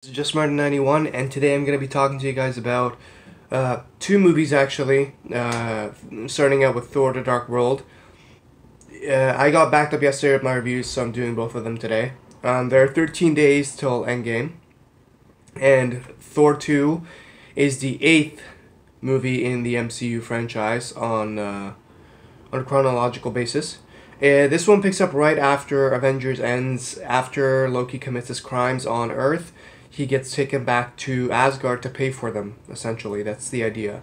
This is just Martin91, and today I'm going to be talking to you guys about two movies actually, starting out with Thor: The Dark World. I got backed up yesterday with my reviews, so I'm doing both of them today. There are 13 days till Endgame, and Thor 2 is the 8th movie in the MCU franchise on a chronological basis. This one picks up right after Avengers ends, after Loki commits his crimes on Earth. He gets taken back to Asgard to pay for them, essentially. That's the idea.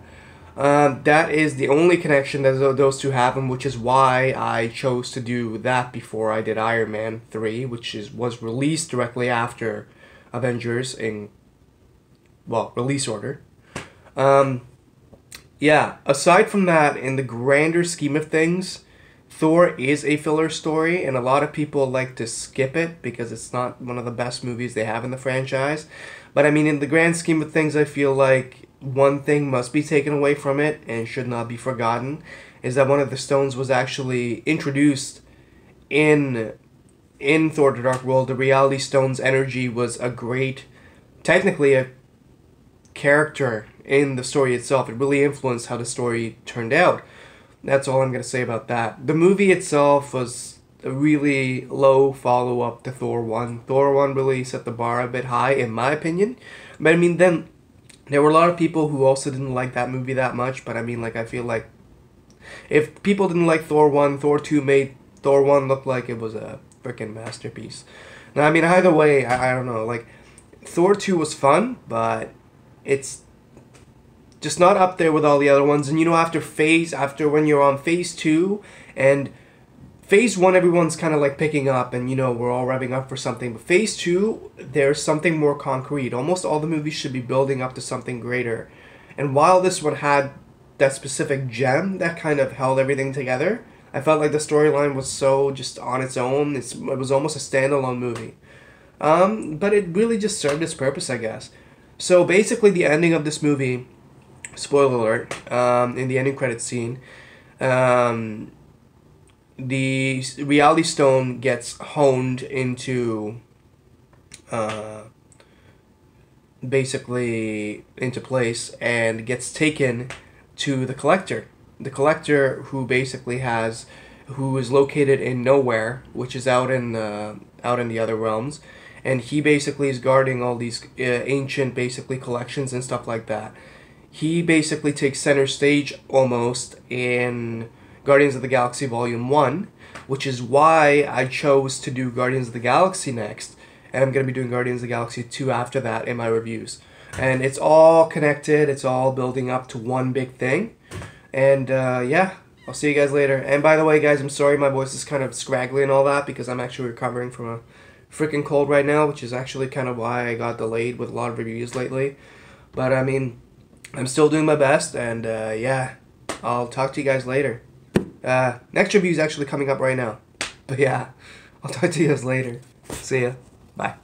That is the only connection that those two have, and which is why I chose to do that before I did Iron Man 3, which was released directly after Avengers in, well, release order. Yeah, aside from that, in the grander scheme of things, Thor is a filler story, and a lot of people like to skip it because it's not one of the best movies they have in the franchise. But I mean, in the grand scheme of things, I feel like one thing must be taken away from it and should not be forgotten, is that one of the stones was actually introduced in Thor: The Dark World. The Reality Stone's energy was technically a character in the story itself. It really influenced how the story turned out. That's all I'm going to say about that. The movie itself was a really low follow-up to Thor 1. Thor 1 really set the bar a bit high, in my opinion. But I mean, then there were a lot of people who also didn't like that movie that much. But I mean, like, I feel like if people didn't like Thor 1, Thor 2 made Thor 1 look like it was a freaking masterpiece. Now, I mean, either way, I don't know. Like, Thor 2 was fun, but it's just not up there with all the other ones. And you know, after when you're on phase 2 and phase 1, everyone's kind of like picking up and, you know, we're all revving up for something. But phase 2, there's something more concrete. Almost all the movies should be building up to something greater. And while this one had that specific gem that kind of held everything together, I felt like the storyline was so just on its own. It was almost a standalone movie. But it really just served its purpose, I guess. So basically the ending of this movie, spoiler alert, in the ending credits scene, the Reality Stone gets honed into, basically into place and gets taken to the Collector. The Collector, who is located in Nowhere, which is out in the other realms, and he basically is guarding all these ancient, basically, collections and stuff like that. He basically takes center stage almost in Guardians of the Galaxy Volume 1, which is why I chose to do Guardians of the Galaxy next, and I'm going to be doing Guardians of the Galaxy 2 after that in my reviews. And it's all connected, it's all building up to one big thing, and yeah, I'll see you guys later. And by the way, guys, I'm sorry my voice is kind of scraggly and all that, because I'm actually recovering from a freaking cold right now, which is actually kind of why I got delayed with a lot of reviews lately. But I mean, I'm still doing my best, and yeah, I'll talk to you guys later. Next review is actually coming up right now. But yeah, I'll talk to you guys later. See ya. Bye.